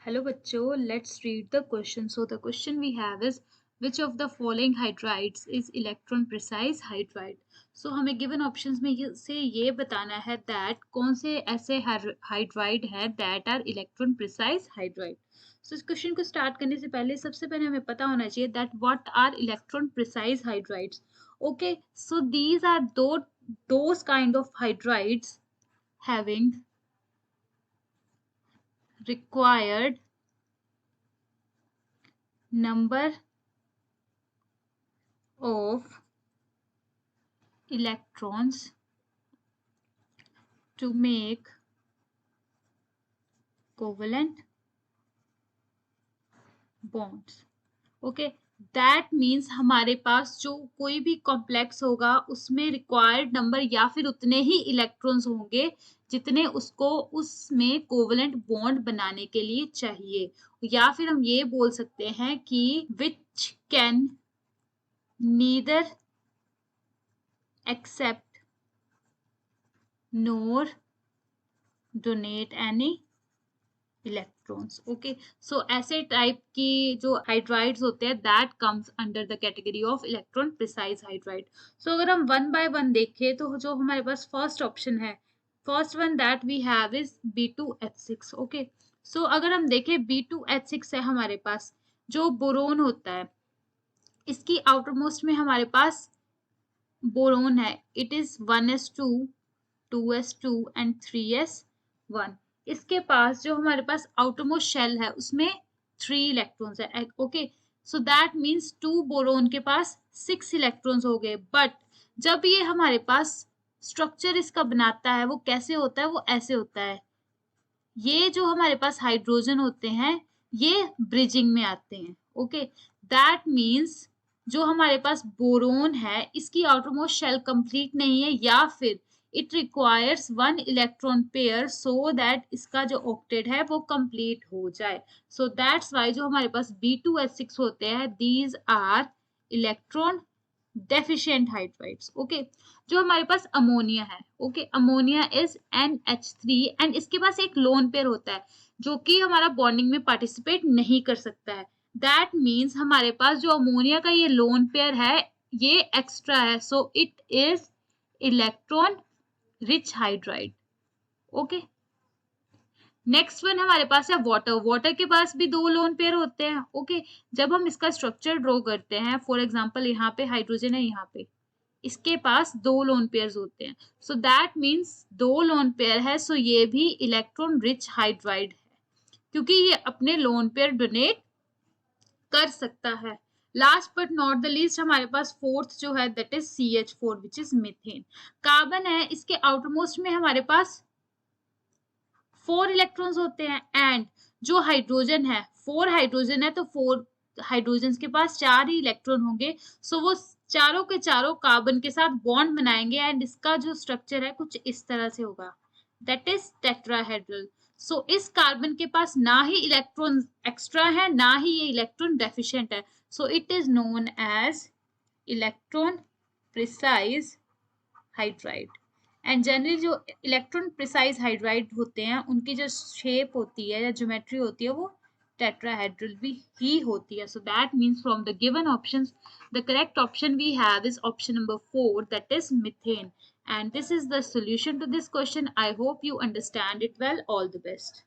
Hello बच्चों, let's read the question. So the question we have is which of the following hydrides is electron precise hydride? So हमें given options में से ये बताना है that कौन से ऐसे hydride है that are electron precise hydride. So इस question को start करने से पहले सबसे पहले हमें पता होना चाहिए that what are electron precise hydrides. Okay, so these are those kind of hydrides having required number of electrons to make covalent bonds. Okay, that means हमारे पास जो कोई भी कॉम्प्लेक्स होगा उसमें रिक्वायर्ड नंबर या फिर उतने ही इलेक्ट्रॉन्स होंगे जितने उसको उसमें कोवलेंट बॉन्ड बनाने के लिए चाहिए, या फिर हम ये बोल सकते हैं कि which can neither accept nor donate any electrons. Okay, so ऐसे टाइप की जो हाइड्राइड्स होते हैं that comes under the category of electron precise hydride. So अगर हम वन बाय वन देखें तो जो हमारे पास फर्स्ट ऑप्शन है, first one that we have is B2H6. Okay, so अगर हम देखें B2H6 है हमारे पास जो बोरोन होता है, इसकी आउटर मोस्ट में हमारे पास बोरोन है. It is 1s2 2s2 and 3s1. इसके पास जो हमारे पास आउटरमोस्ट शेल है उसमें 3 इलेक्ट्रॉन्स है. Okay, so that means 2 boron के पास 6 इलेक्ट्रॉन्स हो गए. बट जब ये हमारे पास स्ट्रक्चर इसका बनाता है वो कैसे होता है, वो ऐसे होता है. ये जो हमारे पास हाइड्रोजन होते हैं ये ब्रिजिंग में आते हैं. ओके, दैट मीन्स जो हमारे पास बोरोन है इसकी आउटरमोस्ट शेल कंप्लीट नहीं है, या फिर it requires 1 electron pair so that इसका जो ऑक्टेट है वो कंप्लीट हो जाए. सो दैट्स वाई जो हमारे पास B2H6 होते हैं these are electron deficient hydrides. Okay, जो हमारे पास अमोनिया है, okay, ammonia is NH3 and इसके पास एक लोन पेयर होता है जो कि हमारा बॉन्डिंग में पार्टिसिपेट नहीं कर सकता है. दैट मीन्स हमारे पास जो अमोनिया का ये लोन पेयर है ये एक्स्ट्रा है, so it is electron rich hydride. Okay, next one हमारे पास है वाटर. वाटर के पास भी 2 लोन पेयर होते हैं. ओके, जब हम इसका स्ट्रक्चर ड्रॉ करते हैं, फॉर एग्जांपल यहाँ पे हाइड्रोजन है, यहाँ पे इसके पास 2 लोन पेयर्स होते हैं. सो दैट मीन्स 2 लोन पेयर है, सो ये भी इलेक्ट्रॉन रिच हाइड्राइड है क्योंकि ये अपने लोन पेयर डोनेट कर सकता है. Last but not the least हमारे पास फोर्थ जो है that is CH4 which is methane. Carbon है, इसके आउटरमोस्ट में हमारे पास 4 इलेक्ट्रॉन्स होते हैं एंड जो हाइड्रोजन है 4 हाइड्रोजन है तो 4 हाइड्रोजन के पास 4 ही इलेक्ट्रॉन होंगे. सो वो चारों के चारों कार्बन के साथ बॉन्ड बनाएंगे एंड इसका जो स्ट्रक्चर है कुछ इस तरह से होगा, दैट इज टेट्राहेड्रल. सो इस कार्बन के पास ना ही इलेक्ट्रॉन एक्स्ट्रा है ना ही ये इलेक्ट्रॉन डेफिशिएंट है. So it is known as electron precise hydride. And generally जो इलेक्ट्रॉन प्रिसाइज हाइड्राइड होते हैं उनकी जो शेप होती है या ज्योमेट्री होती है वो टेट्राहेड्रल भी ही होती है. So that means from the given options the correct option we have is option number 4 that is methane. And this is the solution to this question. I hope you understand it well. All the best.